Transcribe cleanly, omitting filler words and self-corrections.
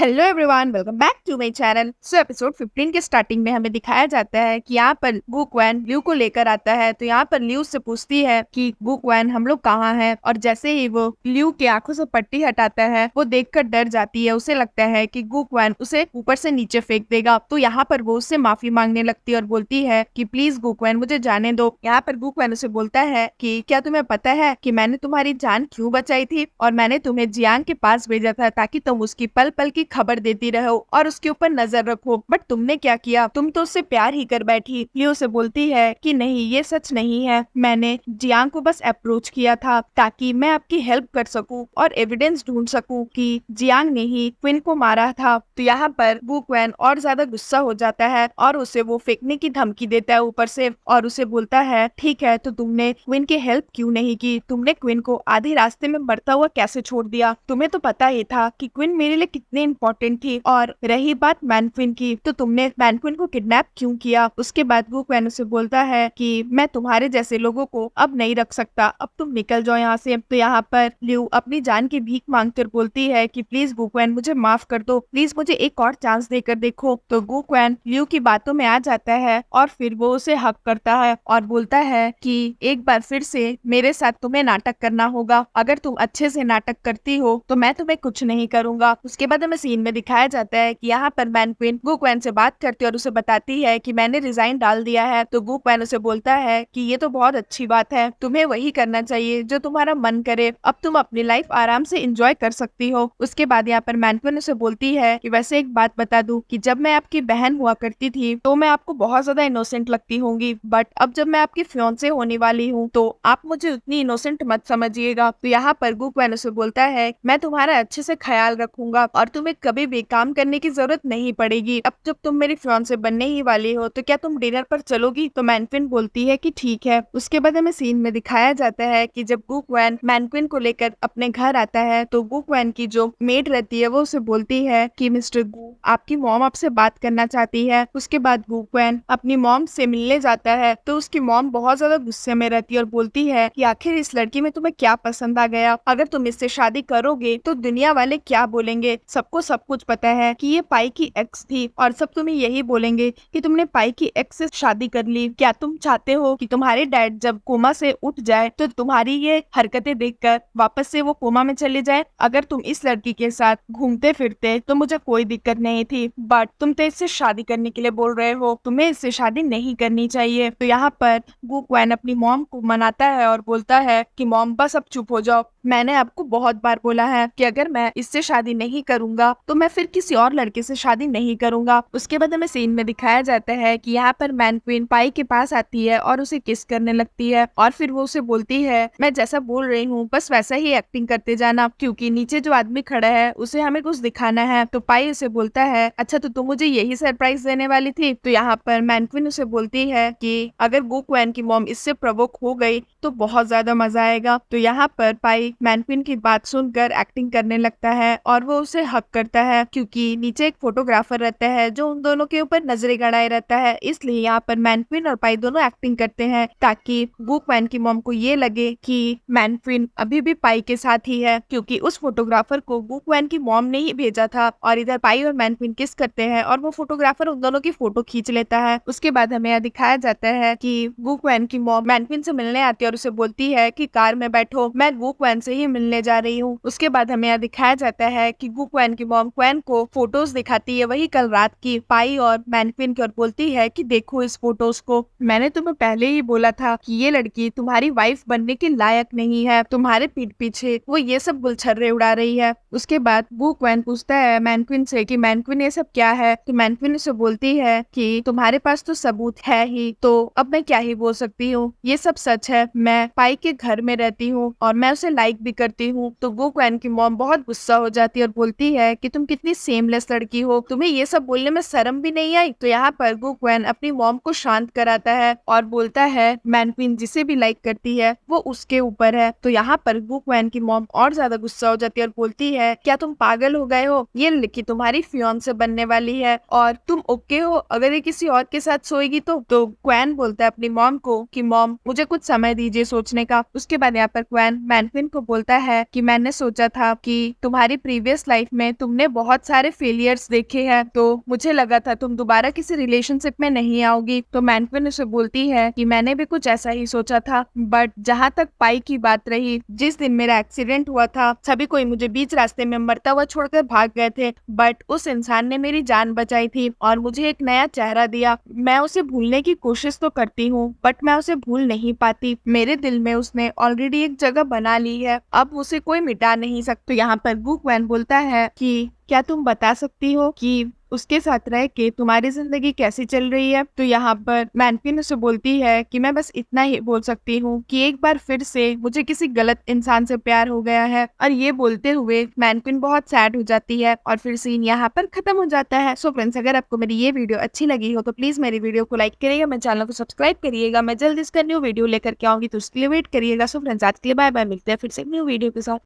Hello everyone, welcome back to my channel. So episode 15 के starting में हमें दिखाया जाता है कि यहाँ पर गु क्वेन ल्यू को लेकर आता है। तो यहाँ पर ल्यू से पूछती है कि गु क्वेन हम लोग कहाँ हैं, और जैसे ही वो ल्यू की आंखों से पट्टी हटाता है वो देखकर डर जाती है। उसे लगता है कि गु क्वेन उसे ऊपर से नीचे फेंक देगा। तो यहाँ पर वो उससे माफी मांगने लगती है और बोलती है कि प्लीज गु क्वेन मुझे जाने दो। यहाँ पर गु क्वेन उसे बोलता है कि क्या तुम्हें पता है कि मैंने तुम्हारी जान क्यों बचाई थी, और मैंने तुम्हें जियांग के पास भेजा था ताकि तुम उसकी पल पल की खबर देती रहो और उसके ऊपर नजर रखो। बट तुमने क्या किया, तुम तो उससे प्यार ही कर बैठी। लियो से बोलती है कि नहीं, ये सच नहीं है। मैंने जियांग को बस अप्रोच किया था ताकि मैं आपकी हेल्प कर सकूं और एविडेंस ढूंढ सकूं कि जियांग ने ही क्विन को मारा था। तो यहाँ पर वू क्वेन और ज्यादा गुस्सा हो जाता है और उसे वो फेंकने की धमकी देता है ऊपर से, और उसे बोलता है ठीक है, तो तुमने क्विन की हेल्प क्यों नहीं की? तुमने क्विन को आधे रास्ते में मरता हुआ कैसे छोड़ दिया? तुम्हें तो पता ही था कि क्विन मेरे लिए कितनी इंपॉर्टेंट थी। और रही बात मैनक्विन की, तो तुमने मैनक्विन को किडनैप क्यों किया? उसके बाद वो क्वेन उसे बोलता है कि मैं तुम्हारे जैसे लोगों को अब नहीं रख सकता, अब तुम निकल जाओ यहाँ से। तो यहाँ पर ल्यू अपनी जान की भीख मांगकर बोलती है कि प्लीज गु क्वेन मुझे माफ कर दो, प्लीज मुझे एक और चांस देकर देखो। तो गु क्वेन ल्यू की बातों में आ जाता है और फिर वो उसे हक करता है और बोलता है कि एक बार फिर से मेरे साथ तुम्हें नाटक करना होगा। अगर तुम अच्छे से नाटक करती हो तो मैं तुम्हें कुछ नहीं करूंगा। उसके बाद हमें सीन में दिखाया जाता है कि यहाँ पर मैनक्विन गु क्वेन से बात करती है और उसे बताती है कि मैंने रिजाइन डाल दिया है। तो गु क्वेन उसे बोलता है कि ये तो बहुत अच्छी बात है, तुम्हें वही करना चाहिए जो तुम्हारा मन करे, अब तुम अपनी लाइफ आराम से एंजॉय कर सकती हो। उसके बाद यहाँ पर मैनक्विन उसे बोलती है कि वैसे एक बात बता दूं कि जब मैं आपकी बहन हुआ करती थी तो मैं आपको बहुत ज्यादा इनोसेंट लगती होंगी, बट अब जब मैं आपकी फियांसे होने वाली हूँ तो आप मुझे उतनी इनोसेंट मत समझिएगा। तो यहाँ पर गु क्वेन उसे बोलता है मैं तुम्हारा अच्छे से ख्याल रखूंगा और तुम्हें कभी भी काम करने की जरूरत नहीं पड़ेगी। अब जब तुम मेरी फियांसे बनने ही वाली हो तो क्या तुम डिनर पर चलोगी? तो मैनक्विन बोलती है कि ठीक है। उसके बाद हमें सीन में दिखाया जाता है कि जब गु क्वेन मैनक्विन को लेकर अपने घर आता है तो गु क्वेन की जो मेड रहती है वो उसे बोलती है कि मिस्टर गु, आपकी मॉम आपसे बात करना चाहती है। उसके बाद गु क्वेन अपनी मॉम से मिलने जाता है तो उसकी मॉम बहुत ज्यादा गुस्से में रहती है और बोलती है कि आखिर इस लड़की में तुम्हें क्या पसंद आ गया? अगर तुम इससे शादी करोगे तो दुनिया वाले क्या बोलेंगे? सबको सब कुछ पता है कि ये पाई की एक्स थी और सब तुम्हें यही बोलेंगे कि तुमने पाई की एक्स से शादी कर ली। क्या तुम चाहते हो कि तुम्हारे डैड जब कोमा से उठ जाए तो तुम्हारी ये हरकतें देखकर वापस से वो कोमा में चले जाए? अगर तुम इस लड़की के साथ घूमते फिरते तो मुझे कोई दिक्कत नहीं थी, बट तुम तो इससे शादी करने के लिए बोल रहे हो, तुम्हें इससे शादी नहीं करनी चाहिए। तो यहाँ पर गु क्वेन अपनी मॉम को मनाता है और बोलता है कि मॉम बस अब चुप हो जाओ, मैंने आपको बहुत बार बोला है कि अगर मैं इससे शादी नहीं करूंगा तो मैं फिर किसी और लड़के से शादी नहीं करूंगा। उसके बाद हमें सीन में दिखाया जाता है कि यहाँ पर मैनक्विन पाई के पास आती है और उसे किस करने लगती है और फिर वो उसे बोलती है मैं जैसा बोल रही हूँ बस वैसा ही एक्टिंग करते जाना, क्योंकि नीचे जो आदमी खड़ा है उसे हमें कुछ दिखाना है। तो पाई उसे बोलता है अच्छा, तो तुम मुझे यही सरप्राइज देने वाली थी? तो यहाँ पर मैनक्विन उसे बोलती है कि अगर गु क्वेन की मॉम इससे प्रवोक हो गई तो बहुत ज्यादा मजा आएगा। तो यहाँ पर पाई मैनक्विन की बात सुनकर एक्टिंग करने लगता है और वो उसे हक करता है, क्योंकि नीचे एक फोटोग्राफर रहता है जो उन दोनों के ऊपर नजरें गड़ाए रहता है। इसलिए यहाँ पर मैनक्विन और पाई दोनों एक्टिंग करते हैं ताकि गु क्वेन की मॉम को ये लगे कि मैनक्विन अभी भी पाई के साथ ही है, क्योंकि उस फोटोग्राफर को गु क्वेन की मॉम ने ही भेजा था। और इधर पाई और मैनक्विन किस करते हैं और वो फोटोग्राफर उन दोनों की फोटो खींच लेता है। उसके बाद हमें यह दिखाया जाता है कि गु क्वेन की मॉम मैनक्विन से मिलने आती है और उसे बोलती है कि कार में बैठो, मैं गु क्वेन से ही मिलने जा रही हूँ। उसके बाद हमें यह दिखाया जाता है कि गु क्वेन की मॉम क्वेन को फोटोज दिखाती है वही कल रात की पाई और मैनक्विन की, और बोलती है कि देखो इस फोटोज को, मैंने तुम्हें पहले ही बोला था कि ये लड़की तुम्हारी वाइफ बनने के लायक नहीं है, तुम्हारे पीठ पीछे वो ये सब गुलछर्रे उड़ा रही है। उसके बाद गु क्वेन पूछता है मैनक्विन से कि मैनक्विन ये सब क्या है? तो मैनक्विन उसे बोलती है कि तुम्हारे पास तो सबूत है ही, तो अब मैं क्या ही बोल सकती हूँ, ये सब सच है, मैं पाई के घर में रहती हूँ और मैं उसे लाइक भी करती हूँ। तो गु क्वेन की मॉम बहुत गुस्सा हो जाती है और बोलती है कि तुम कितनी सेमलेस लड़की हो, तुम्हें ये सब बोलने में शर्म भी नहीं आई? तो यहाँ पर गु क्वेन अपनी मॉम को शांत कराता है और बोलता है मैनक्विन जिसे भी लाइक करती है वो उसके ऊपर है। तो यहाँ पर गु क्वेन की मॉम और ज्यादा गुस्सा हो जाती है और बोलती है क्या तुम पागल हो गए हो? ये लड़की तुम्हारी फियांसे मॉम से बनने वाली है और तुम ओके हो अगर ये किसी और के साथ सोएगी तो क्वैन बोलता है अपनी मॉम को कि मॉम मुझे कुछ समय दीजिए सोचने का। उसके बाद यहाँ पर क्वैन मैनक्विन को बोलता है कि मैंने सोचा था कि तुम्हारी प्रीवियस लाइफ में तुमने बहुत सारे फेलियर्स देखे हैं, तो मुझे लगा था तुम दोबारा किसी रिलेशनशिप में नहीं आओगी। तो मैनक्विन उसे बोलती है कि मैंने भी कुछ ऐसा ही सोचा था, बट जहाँ तक पाई की बात रही, जिस दिन मेरा एक्सीडेंट हुआ था सभी कोई मुझे बीच रास्ते में मरता हुआ छोड़कर भाग गए थे, बट उस इंसान ने मेरी जान बचाई थी और मुझे एक नया चेहरा दिया। मैं उसे भूलने की कोशिश तो करती हूँ बट मैं उसे भूल नहीं पाती। मेरे दिल में उसने ऑलरेडी एक जगह बना ली है, अब उसे कोई मिटा नहीं सकता। तो यहाँ पर वू क्वैन बोलता है कि क्या तुम बता सकती हो कि उसके साथ रह के तुम्हारी जिंदगी कैसी चल रही है। तो यहाँ पर मैनक्विन उसे बोलती है कि मैं बस इतना ही बोल सकती हूँ कि एक बार फिर से मुझे किसी गलत इंसान से प्यार हो गया है। और ये बोलते हुए मैनक्विन बहुत सैड हो जाती है और फिर सीन यहाँ पर खत्म हो जाता है। सो फ्रेंड्स, अगर आपको मेरी ये वीडियो अच्छी लगी हो तो प्लीज मेरी वीडियो को लाइक करिएगा, मेरे चैनल को सब्सक्राइब करिएगा। मैं जल्दी इसका न्यू वीडियो लेकर के आऊंगी तो उसके लिए वेट करिएगा। सो फ्रेंड्स, आज के लिए बाय बाय, मिलते हैं फिर से न्यू वीडियो के साथ।